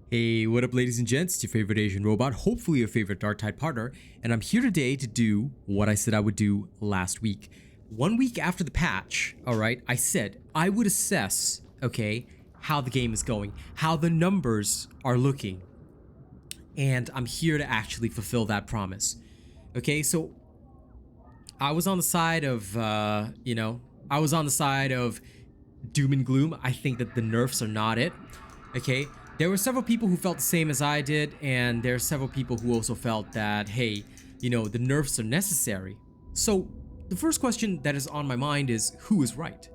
Hey, what up ladies and gents, it's your favorite Asian robot, hopefully your favorite DarkTide partner, and I'm here today to do what I said I would do last week. 1 week after the patch, alright, I said I would assess, okay, how the game is going, how the numbers are looking, and I'm here to actually fulfill that promise. Okay, so I was on the side of, I was on the side of doom and gloom. I think that the nerfs are not it, okay? There were several people who felt the same as I did, and there are several people who also felt that, hey, the nerfs are necessary. So the first question that is on my mind is, who is right?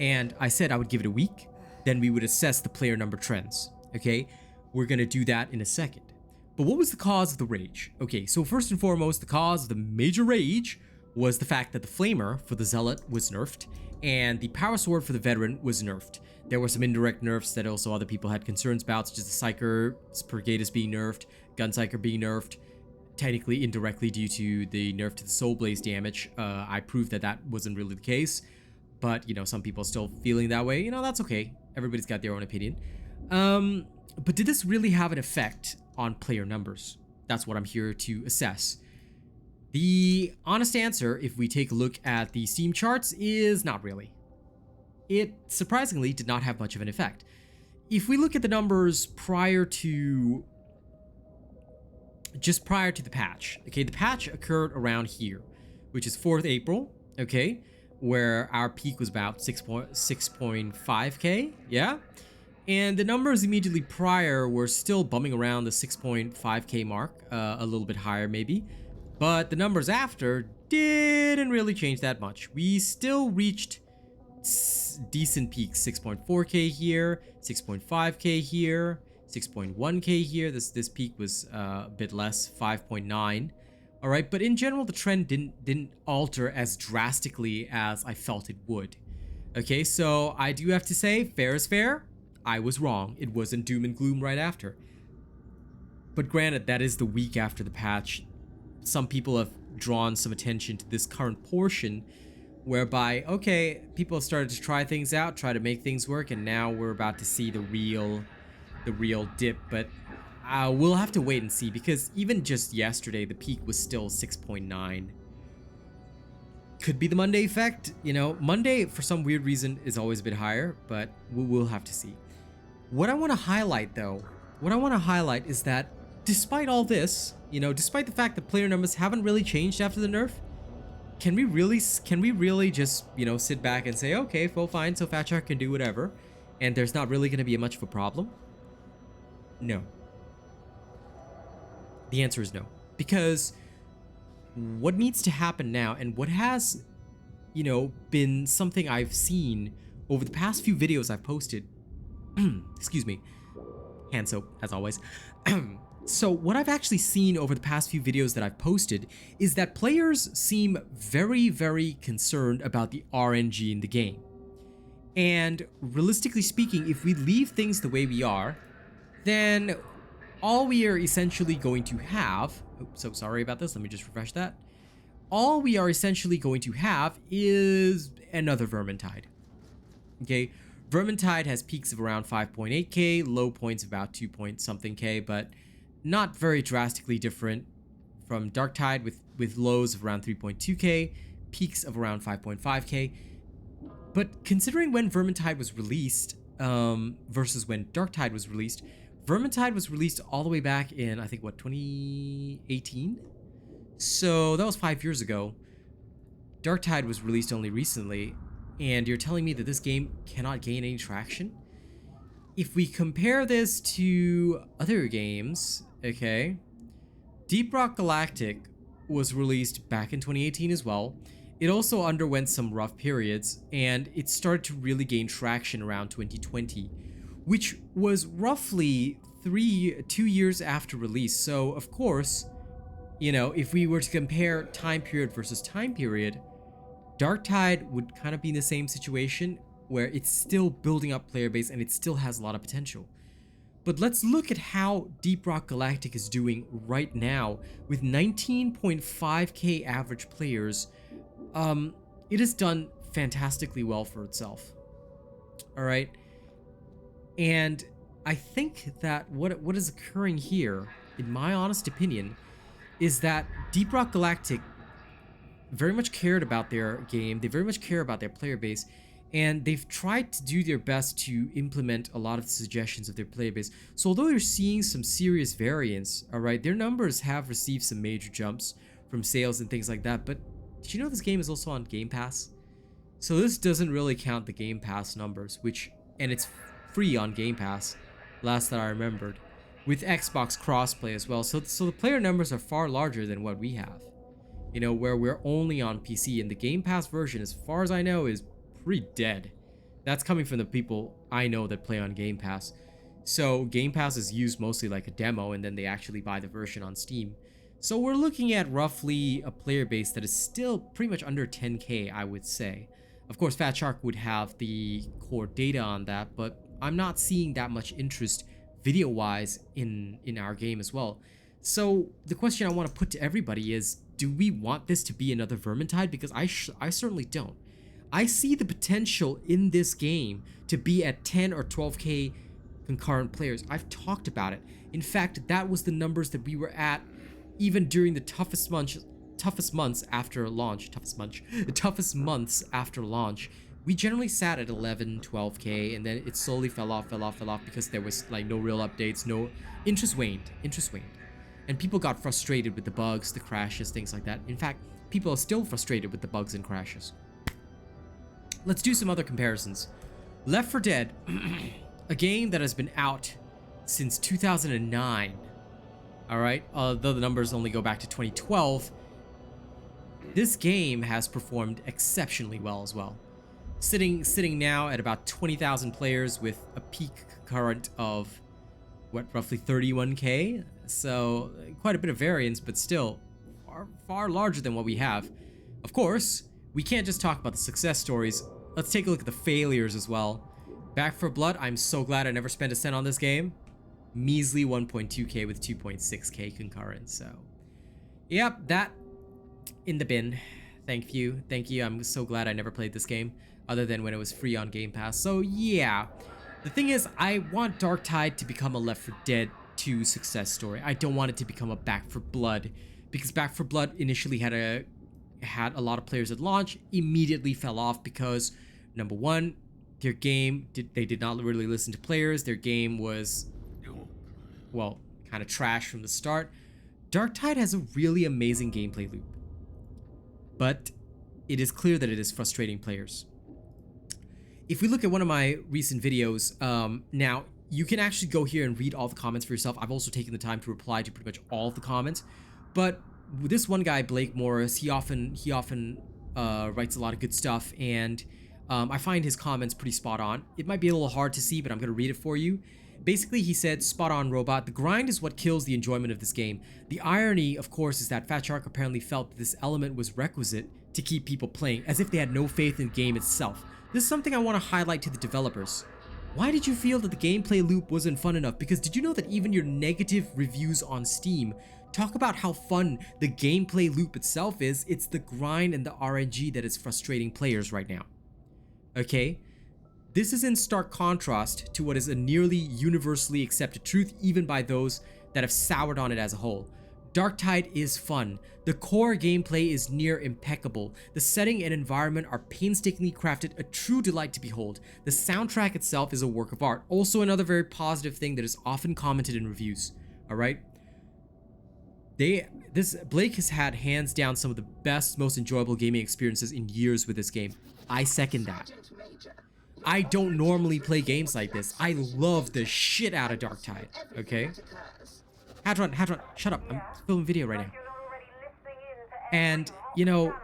And I said I would give it a week, then we would assess the player number trends, okay? We're gonna do that in a second. But what was the cause of the rage? Okay, so first and foremost, the cause of the major rage was the fact that the Flamer for the Zealot was nerfed, and the Power Sword for the Veteran was nerfed. There were some indirect nerfs that also other people had concerns about, such as the Psyker's Brigadus being nerfed, Gunpsyker being nerfed, technically indirectly due to the nerf to the Soul Blaze damage. I proved that that wasn't really the case, but some people are still feeling that way. That's okay. Everybody's got their own opinion. But did this really have an effect on player numbers? That's what I'm here to assess. The honest answer, if we take a look at the Steam charts, is not really. It surprisingly did not have much of an effect. If we look at the numbers just prior to the patch, okay, the patch occurred around here, which is 4th April, okay, where our peak was about 6.5k, yeah? And the numbers immediately prior were still bumming around the 6.5k mark, a little bit higher maybe. But the numbers after didn't really change that much. We still reached decent peaks, 6.4k here, 6.5k here, 6.1k here. This peak was a bit less, 5.9. All right, but in general, the trend didn't alter as drastically as I felt it would. Okay, so I do have to say, fair is fair. I was wrong. It wasn't doom and gloom right after. But granted, that is the week after the patch. Some people have drawn some attention to this current portion whereby, okay, people have started to try things out, try to make things work, and now we're about to see the real dip. But we'll have to wait and see, because even just yesterday, the peak was still 6.9. Could be the Monday effect. Monday, for some weird reason, is always a bit higher, but we'll have to see. What I want to highlight, though, is that despite all this, despite the fact that player numbers haven't really changed after the nerf, can we really just, sit back and say, okay, well, fine, so Fatshark can do whatever, and there's not really going to be much of a problem? No. The answer is no. Because what needs to happen now, and what has, been something I've seen over the past few videos I've posted, excuse me, hand soap, as always. So what I've actually seen over the past few videos that I've posted is that players seem very, very concerned about the RNG in the game. And realistically speaking, if we leave things the way we are, then all we are essentially going to have, oops, so sorry about this, let me just refresh that. All we are essentially going to have is another Vermintide. Okay, Vermintide has peaks of around 5.8k, low points of about 2 point something k, but not very drastically different from DarkTide with lows of around 3.2k, peaks of around 5.5k. But considering when Vermintide was released versus when DarkTide was released, Vermintide was released all the way back in, I think, what, 2018? So that was 5 years ago. DarkTide was released only recently, and you're telling me that this game cannot gain any traction? If we compare this to other games, okay, Deep Rock Galactic was released back in 2018 as well. It also underwent some rough periods, and it started to really gain traction around 2020, which was roughly 2 years after release. So of course, if we were to compare time period versus time period, DarkTide would kind of be in the same situation, where it's still building up player base and it still has a lot of potential. But let's look at how Deep Rock Galactic is doing right now with 19.5k average players. It has done fantastically well for itself. All right. And I think that what is occurring here, in my honest opinion, is that Deep Rock Galactic very much cared about their game. They very much care about their player base, and they've tried to do their best to implement a lot of the suggestions of their player base. So although you're seeing some serious variance, all right, their numbers have received some major jumps from sales and things like that. But did you know this game is also on Game Pass? So this doesn't really count the Game Pass numbers, and it's free on Game Pass, last that I remembered, with Xbox crossplay as well. So the player numbers are far larger than what we have. You know, where we're only on PC, and the Game Pass version, as far as I know, is pretty dead. That's coming from the people I know that play on Game Pass. So Game Pass is used mostly like a demo, and then they actually buy the version on Steam. So we're looking at roughly a player base that is still pretty much under 10k, I would say. Of course, Fatshark would have the core data on that, but I'm not seeing that much interest video-wise in our game as well. So the question I want to put to everybody is, do we want this to be another Vermintide? Because I certainly don't. I see the potential in this game to be at 10 or 12k concurrent players. I've talked about it. In fact, that was the numbers that we were at even during the toughest months after launch. The toughest months after launch. We generally sat at 11, 12k, and then it slowly fell off because there was like no real updates, no interest waned. And people got frustrated with the bugs, the crashes, things like that. In fact, people are still frustrated with the bugs and crashes. Let's do some other comparisons. Left 4 Dead, a game that has been out since 2009. All right, though the numbers only go back to 2012, this game has performed exceptionally well as well. Sitting now at about 20,000 players with a peak concurrent of what, roughly 31k. So quite a bit of variance, but still far larger than what we have. Of course, we can't just talk about the success stories. Let's take a look at the failures as well. Back 4 Blood, I'm so glad I never spent a cent on this game. Measly 1.2k with 2.6k concurrent. So yep, that in the bin. Thank you. I'm so glad I never played this game other than when it was free on Game Pass. So yeah, the thing is, I want DarkTide to become a Left 4 Dead 2 success story. I don't want it to become a Back 4 Blood, because Back 4 Blood initially had a lot of players at launch, immediately fell off because, number one, their game, they did not really listen to players. Their game was, well, kind of trash from the start. DarkTide has a really amazing gameplay loop, but it is clear that it is frustrating players. If we look at one of my recent videos, now you can actually go here and read all the comments for yourself. I've also taken the time to reply to pretty much all of the comments, but this one guy, Blake Morris, he often writes a lot of good stuff, and I find his comments pretty spot on. It might be a little hard to see, but I'm going to read it for you. Basically, he said, spot on, Robot. The grind is what kills the enjoyment of this game. The irony, of course, is that Fatshark apparently felt that this element was requisite to keep people playing, as if they had no faith in the game itself. This is something I want to highlight to the developers. Why did you feel that the gameplay loop wasn't fun enough? Because did you know that even your negative reviews on Steam talk about how fun the gameplay loop itself is? It's the grind and the RNG that is frustrating players right now. Okay? This is in stark contrast to what is a nearly universally accepted truth, even by those that have soured on it as a whole. DarkTide is fun. The core gameplay is near impeccable. The setting and environment are painstakingly crafted, a true delight to behold. The soundtrack itself is a work of art. Also another very positive thing that is often commented in reviews. Alright? Blake has had hands down some of the best, most enjoyable gaming experiences in years with this game. I second that. I don't normally play games like this. I love the shit out of DarkTide, okay? Hadron, shut up. I'm filming video right now. And, you know,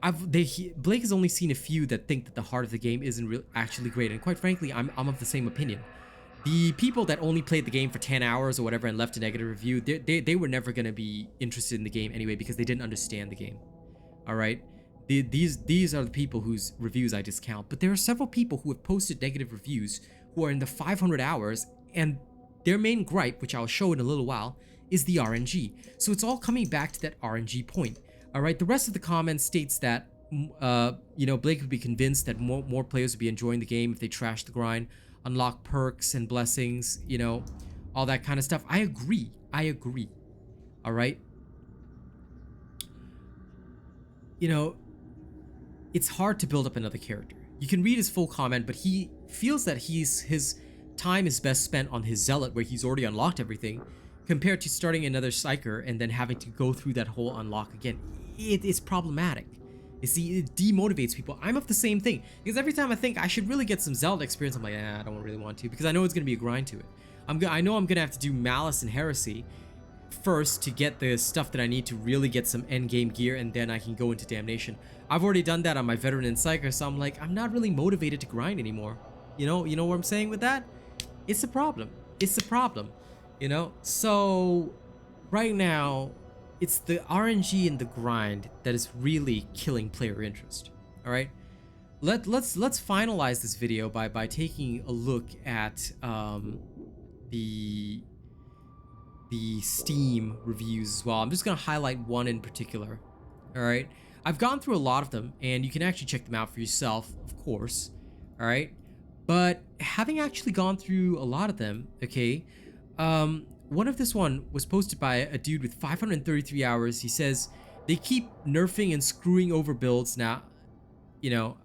Blake has only seen a few that think that the heart of the game isn't actually great, and quite frankly, I'm of the same opinion. The people that only played the game for 10 hours or whatever and left a negative review, they were never going to be interested in the game anyway because they didn't understand the game. Alright? These are the people whose reviews I discount, but there are several people who have posted negative reviews who are in the 500 hours, and their main gripe, which I'll show in a little while, is the RNG. So it's all coming back to that RNG point. Alright, the rest of the comments states that, you know, Blake would be convinced that more players would be enjoying the game if they trashed the grind. unlock perks and blessings, you know, all that kind of stuff. I agree. All right. You know, it's hard to build up another character. You can read his full comment, but he feels that his time is best spent on his zealot, where he's already unlocked everything, compared to starting another psyker and then having to go through that whole unlock again. It is problematic. You see, it demotivates people. I'm of the same thing, because every time I think I should really get some zealot experience, I'm like, I don't really want to, because I know it's gonna be a grind to it. I know I'm gonna have to do Malice and Heresy first to get the stuff that I need to really get some endgame gear, and then I can go into Damnation. I've already done that on my Veteran and Psyker, so I'm like, I'm not really motivated to grind anymore. You know what I'm saying with that? It's a problem. It's a problem. You know? So right now, it's the RNG and the grind that is really killing player interest. All right? Let's finalize this video by taking a look at the Steam reviews as well. I'm just gonna highlight one in particular. All right, I've gone through a lot of them, and you can actually check them out for yourself, of course. All right, but having actually gone through a lot of them, okay, one of this one was posted by a dude with 533 hours. He says they keep nerfing and screwing over builds. Now, you know,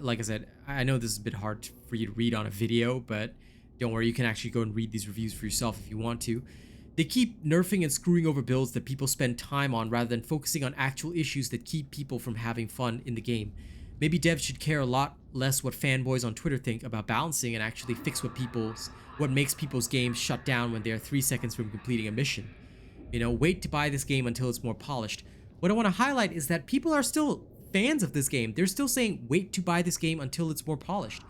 like I said, I know this is a bit hard for you to read on a video, but don't worry, you can actually go and read these reviews for yourself if you want to. They keep nerfing and screwing over builds that people spend time on rather than focusing on actual issues that keep people from having fun in the game. Maybe devs should care a lot less what fanboys on Twitter think about balancing, and actually fix what makes people's games shut down when they are 3 seconds from completing a mission. You know, wait to buy this game until it's more polished. What I want to highlight is that people are still fans of this game. They're still saying wait to buy this game until it's more polished.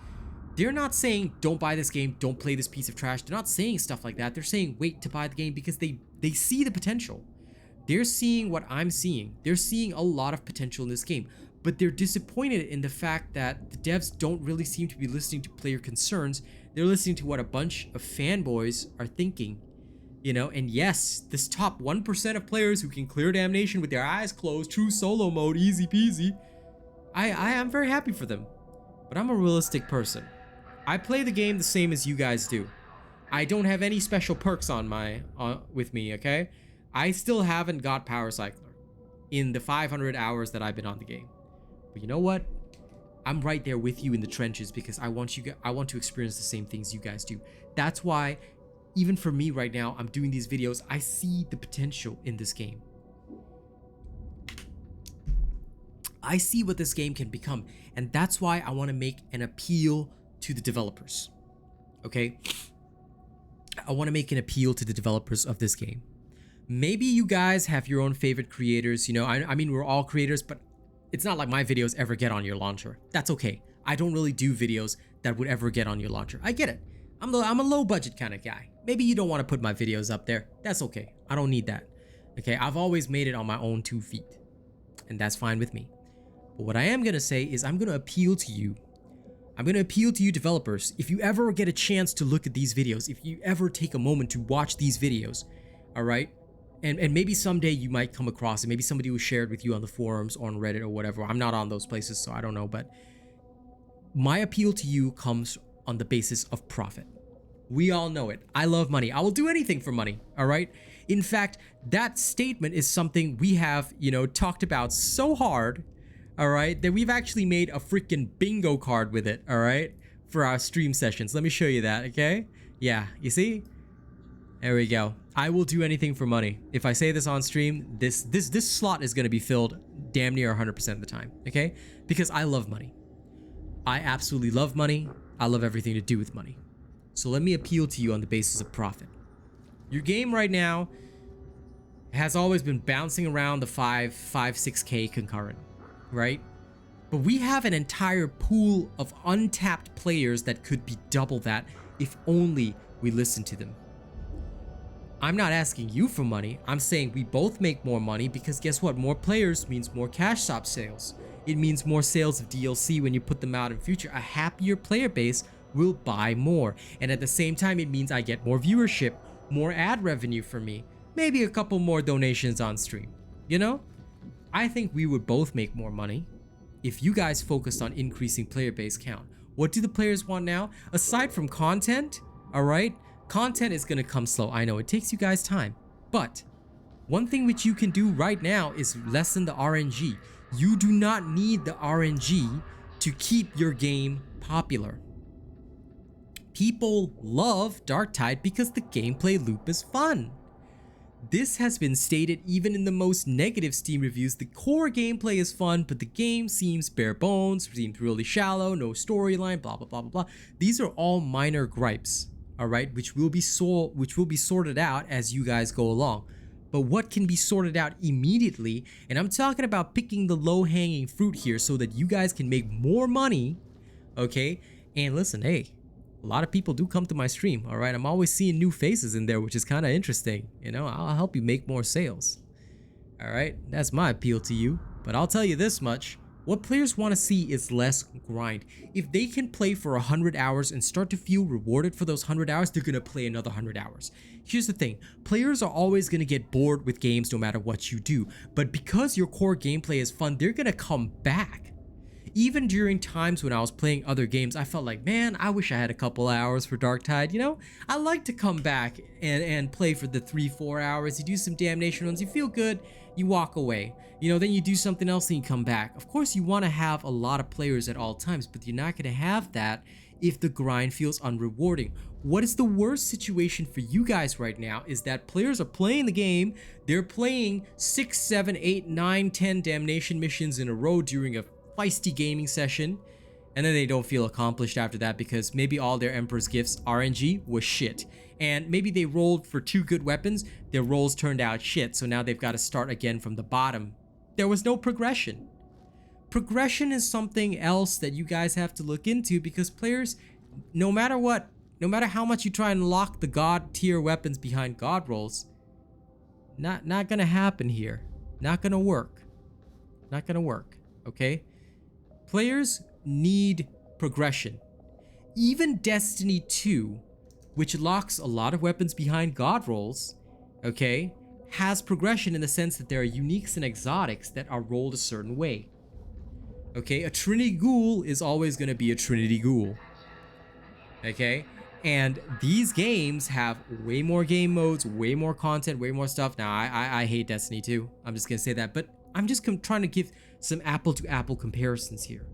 They're not saying don't buy this game, don't play this piece of trash. They're not saying stuff like that. They're saying wait to buy the game because they see the potential. They're seeing what I'm seeing. They're seeing a lot of potential in this game, but they're disappointed in the fact that the devs don't really seem to be listening to player concerns. They're listening to what a bunch of fanboys are thinking, you know. And yes, this top 1% of players who can clear Damnation with their eyes closed, true solo mode, easy peasy. I am very happy for them, but I'm a realistic person. I play the game the same as you guys do. I don't have any special perks with me, okay? I still haven't got Power Cycler in the 500 hours that I've been on the game. But you know what? I'm right there with you in the trenches because I want to experience the same things you guys do. That's why, even for me right now, I'm doing these videos. I see the potential in this game. I see what this game can become, and that's why I want to make an appeal to the developers. Okay, I want to make an appeal to the developers of this game. Maybe you guys have your own favorite creators, you know. I mean, we're all creators, but it's not like my videos ever get on your launcher. That's okay. I don't really do videos that would ever get on your launcher. I get it. I'm a low budget kind of guy. Maybe you don't want to put my videos up there. That's okay. I don't need that. Okay, I've always made it on my own 2 feet, and that's fine with me. But what I am gonna say is I'm gonna appeal to you. I'm going to appeal to you developers. If you ever get a chance to look at these videos, if you ever take a moment to watch these videos, all right? And maybe someday you might come across it. Maybe somebody was shared with you on the forums or on Reddit or whatever. I'm not on those places, so I don't know. But my appeal to you comes on the basis of profit. We all know it. I love money. I will do anything for money, all right? In fact, that statement is something we have, you know, talked about so hard, all right, that we've actually made a freaking bingo card with it, all right, for our stream sessions. Let me show you that, okay? Yeah, you see? There we go. I will do anything for money. If I say this on stream, this slot is going to be filled damn near 100% of the time, okay? Because I love money. I absolutely love money. I love everything to do with money. So let me appeal to you on the basis of profit. Your game right now has always been bouncing around the 6K concurrent, right? But we have an entire pool of untapped players that could be double that if only we listen to them. I'm not asking you for money. I'm saying we both make more money because guess what? More players means more cash shop sales. It means more sales of DLC when you put them out in future. A happier player base will buy more. And at the same time, it means I get more viewership, more ad revenue for me, maybe a couple more donations on stream, you know? I think we would both make more money if you guys focused on increasing player base count. What do the players want now? Aside from content, all right? Content is going to come slow. I know it takes you guys time, but one thing which you can do right now is lessen the RNG. You do not need the RNG to keep your game popular. People love DarkTide because the gameplay loop is fun. This has been stated even in the most negative Steam reviews. The core gameplay is fun, but the game seems bare bones, seems really shallow, no storyline, blah blah blah blah blah. These are all minor gripes, all right, which will be sorted out as you guys go along. But what can be sorted out immediately, and I'm talking about picking the low-hanging fruit here so that you guys can make more money, okay? And listen, hey, a lot of people do come to my stream, all right? I'm always seeing new faces in there, which is kind of interesting. You know, I'll help you make more sales. All right, that's my appeal to you. But I'll tell you this much. What players want to see is less grind. If they can play for 100 hours and start to feel rewarded for those 100 hours, they're going to play another 100 hours. Here's the thing. Players are always going to get bored with games no matter what you do. But because your core gameplay is fun, they're going to come back. Even during times when I was playing other games, I felt like, man, I wish I had a couple hours for DarkTide. You know, I like to come back and play for the 3-4 hours. You do some damnation runs, you feel good, you walk away. You know, then you do something else and you come back. Of course, you want to have a lot of players at all times, but you're not going to have that if the grind feels unrewarding. What is the worst situation for you guys right now is that players are playing the game, they're playing 6, 7, 8, 9, 10 damnation missions in a row during a feisty gaming session, and then they don't feel accomplished after that because maybe all their Emperor's Gifts RNG was shit, and maybe they rolled for 2 good weapons, their rolls turned out shit, so now they've got to start again from the bottom. There was no progression. Progression is something else that you guys have to look into, because players, no matter what, no matter how much you try and lock the god tier weapons behind god rolls, not gonna happen here. Not gonna work. Not gonna work, okay? Players need progression. Even Destiny 2, which locks a lot of weapons behind god rolls, okay, has progression in the sense that there are uniques and exotics that are rolled a certain way. Okay, a Trinity Ghoul is always going to be a Trinity Ghoul. Okay, and these games have way more game modes, way more content, way more stuff. Now, I hate Destiny 2. I'm just going to say that, but I'm just trying to give some apple-to-apple comparisons here.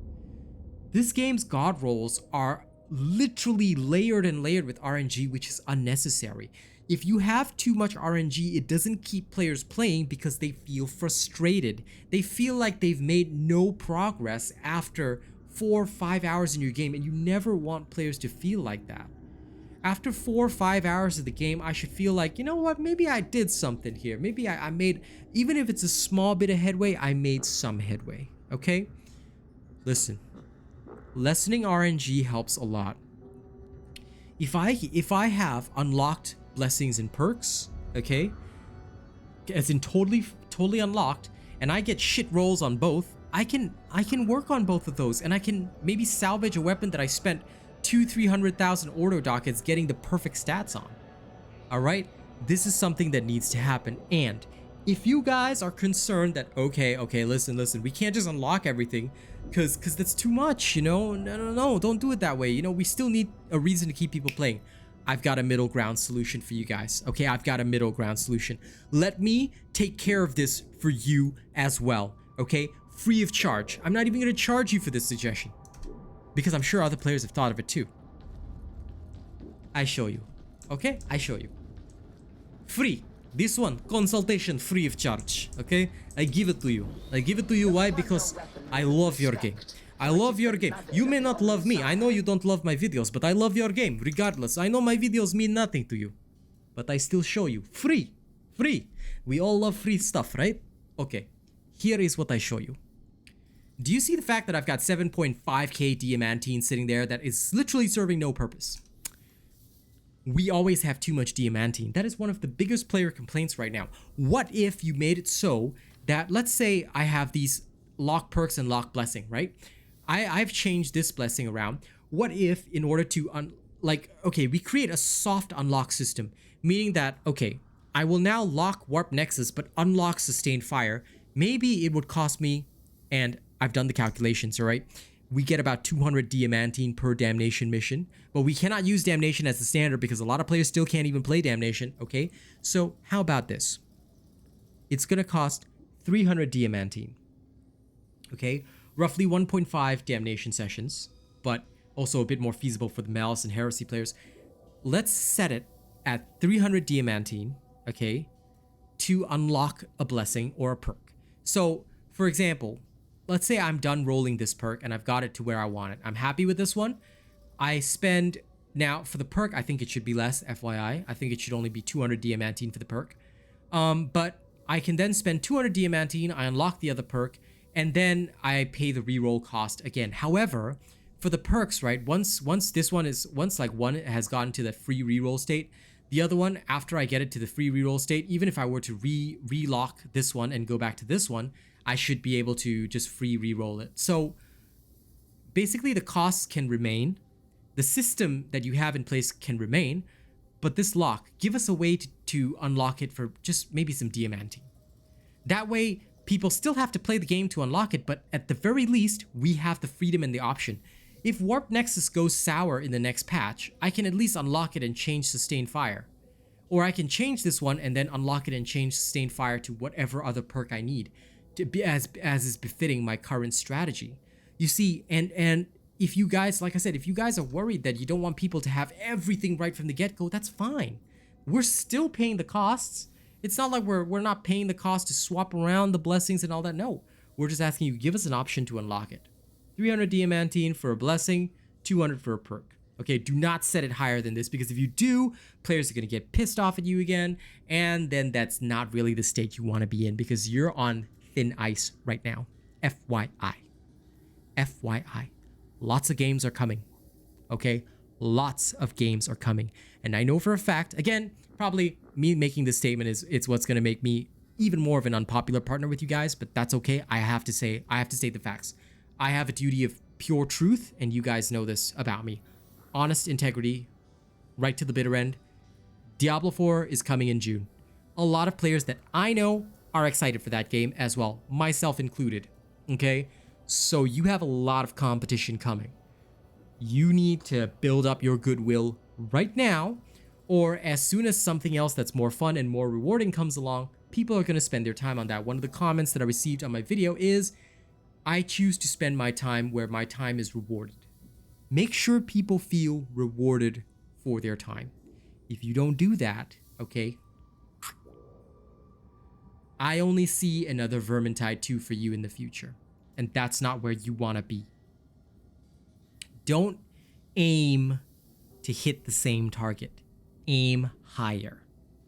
This game's god rolls are literally layered and layered with RNG, which is unnecessary. If you have too much RNG, it doesn't keep players playing because they feel frustrated. They feel like they've made no progress after 4 or 5 hours in your game, and you never want players to feel like that. After 4 or 5 hours of the game, I should feel like, you know what, maybe I did something here. Maybe I made, even if it's a small bit of headway, I made some headway, okay? Listen, lessening RNG helps a lot. If I have unlocked blessings and perks, okay, as in totally unlocked, and I get shit rolls on both, I can work on both of those, and I can maybe salvage a weapon that I spent 200,000-300,000 order dockets getting the perfect stats on. All right, this is something that needs to happen. And if you guys are concerned that okay, listen, we can't just unlock everything because that's too much, you know, no, don't do it that way. You know, we still need a reason to keep people playing. I've got a middle ground solution for you guys. Okay, I've got a middle ground solution. Let me take care of this for you as well. Okay, free of charge. I'm not even going to charge you for this suggestion, because I'm sure other players have thought of it too. I show you. Okay, I show you. Free. This one, consultation free of charge. Okay, I give it to you. I give it to you. Why? Because I love your game. I love your game. You may not love me. I know you don't love my videos, but I love your game regardless. I know my videos mean nothing to you, but I still show you. Free. Free. We all love free stuff, right? Okay, here is what I show you. Do you see the fact that I've got 7.5k diamantine sitting there that is literally serving no purpose? We always have too much diamantine. That is one of the biggest player complaints right now. What if you made it so that, let's say I have these lock perks and lock blessing, right? I've changed this blessing around. What if, in order to okay, we create a soft unlock system, meaning that, okay, I will now lock Warp Nexus but unlock Sustained Fire. Maybe it would cost me, and I've done the calculations, all right? we get about 200 diamantine per damnation mission, but we cannot use damnation as the standard because a lot of players still can't even play damnation, okay? So how about this? It's gonna cost 300 diamantine, okay? Roughly 1.5 damnation sessions, but also a bit more feasible for the Malice and Heresy players. Let's set it at 300 diamantine, okay, to unlock a blessing or a perk. So, for example, let's say I'm done rolling this perk and I've got it to where I want it. I'm happy with this one. I spend, now for the perk, I think it should be less, FYI. I think it should only be 200 diamantine for the perk. But I can then spend 200 diamantine, I unlock the other perk, and then I pay the reroll cost again. However, for the perks, right, once like one has gotten to the free reroll state, the other one, after I get it to the free reroll state, even if I were to relock this one and go back to this one, I should be able to just free reroll it. So basically the costs can remain, the system that you have in place can remain, but this lock, give us a way to unlock it for just maybe some diamantine. That way, people still have to play the game to unlock it, but at the very least, we have the freedom and the option. If Warp Nexus goes sour in the next patch, I can at least unlock it and change Sustained Fire. Or I can change this one and then unlock it and change Sustained Fire to whatever other perk I need, to be as is befitting my current strategy. You see, and if you guys, like I said, if you guys are worried that you don't want people to have everything right from the get-go, that's fine. We're still paying the costs. It's not like we're not paying the cost to swap around the blessings and all that. No, we're just asking you, give us an option to unlock it. 300 diamantine for a blessing, 200 for a perk. Okay, do not set it higher than this, because if you do, players are going to get pissed off at you again, and then that's not really the state you want to be in, because you're on thin ice right now. FYI. FYI. Lots of games are coming. Okay? Lots of games are coming. And I know for a fact, again, probably me making this statement it's what's going to make me even more of an unpopular partner with you guys, but that's okay. I have to state the facts. I have a duty of pure truth, and you guys know this about me. Honest integrity, right to the bitter end. Diablo 4 is coming in June. A lot of players that I know are excited for that game as well, myself included, okay? So you have a lot of competition coming. You need to build up your goodwill right now, or as soon as something else that's more fun and more rewarding comes along, people are going to spend their time on that. One of the comments that I received on my video is, I choose to spend my time where my time is rewarded. Make sure people feel rewarded for their time. If you don't do that, okay, I only see another Vermintide 2 for you in the future. And that's not where you want to be. Don't aim to hit the same target. Aim higher,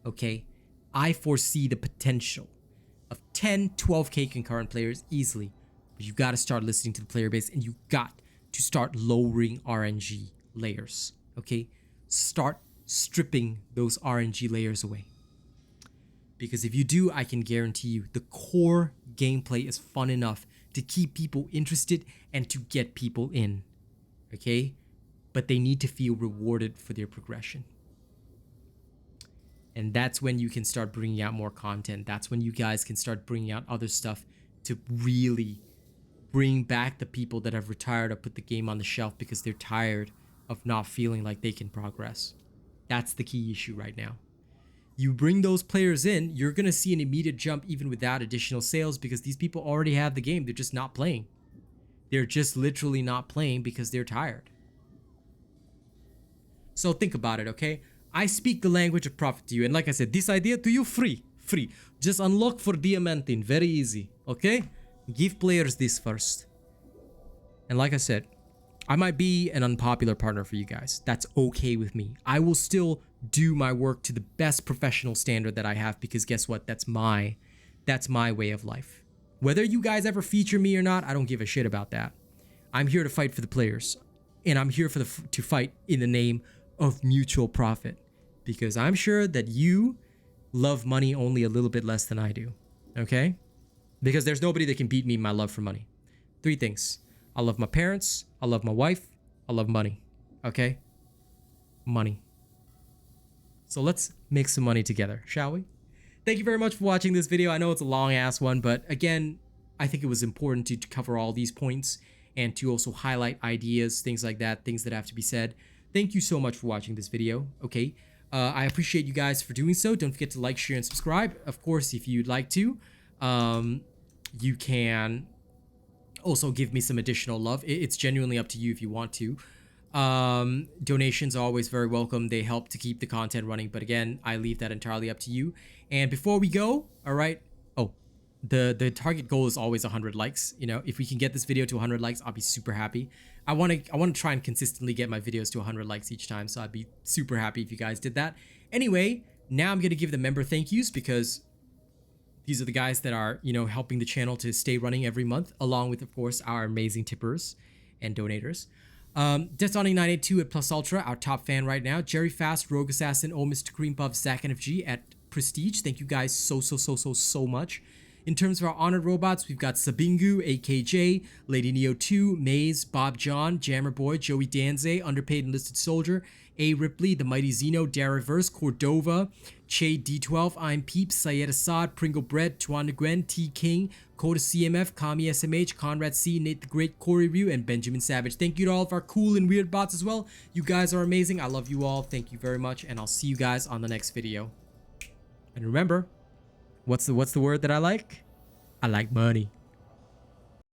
okay? I foresee the potential of 10, 12k concurrent players easily. But you got to start listening to the player base, and you got to start lowering RNG layers, okay? Start stripping those RNG layers away. Because if you do, I can guarantee you the core gameplay is fun enough to keep people interested and to get people in, okay? But they need to feel rewarded for their progression. And that's when you can start bringing out more content. That's when you guys can start bringing out other stuff to really bring back the people that have retired or put the game on the shelf because they're tired of not feeling like they can progress. That's the key issue right now. You bring those players in, you're going to see an immediate jump even without additional sales, because these people already have the game. They're just not playing. They're just literally not playing because they're tired. So think about it, okay? I speak the language of profit to you. And like I said, this idea to you, free. Just unlock for diamantine, very easy, okay? Give players this first. And like I said, I might be an unpopular partner for you guys. That's okay with me. I will still do my work to the best professional standard that I have, because guess what? That's my way of life. Whether you guys ever feature me or not, I don't give a shit about that. I'm here to fight for the players, and I'm here to fight in the name of mutual profit, because I'm sure that you love money only a little bit less than I do, okay? Because there's nobody that can beat me in my love for money. 3 things. I love my parents, I love my wife, I love money, okay? Money. So let's make some money together, shall we? Thank you very much for watching this video. I know it's a long ass one, but again, I think it was important to cover all these points. and to also highlight ideas, things like that, things that have to be said. Thank you so much for watching this video. Okay, I appreciate you guys for doing so. Don't forget to like, share, and subscribe. Of course, if you'd like to, you can also give me some additional love. It's genuinely up to you if you want to. Donations are always very welcome. They help to keep the content running, but again, I leave that entirely up to you. And before we go, all right, the target goal is always 100 likes. You know, if we can get this video to 100 likes, I'll be super happy. I want to try and consistently get my videos to 100 likes each time, so I'd be super happy if you guys did that. Anyway, now I'm gonna give the member thank yous, because these are the guys that are, you know, helping the channel to stay running every month, along with, of course, our amazing tippers and donators. Desonic982 at Plus Ultra, our top fan right now. Jerry Fast, Rogue Assassin, Oh Mr. Cream Puff, Zach NFG at Prestige. Thank you guys so much. In terms of our honored robots, we've got Sabingu, AKJ, Lady Neo 2, Maze, Bob John, Jammer Boy, Joey Danze, Underpaid Enlisted Soldier, A. Ripley, The Mighty Zeno, Daraverse, Cordova, Che D12, I'm Peep, Syed Assad, Pringle Bread, Tuan Nguyen, T King, Coda CMF, Kami SMH, Conrad C, Nate the Great, Corey Ryu, and Benjamin Savage. Thank you to all of our cool and weird bots as well. You guys are amazing. I love you all. Thank you very much, and I'll see you guys on the next video. And remember, what's the word that I like? I like money.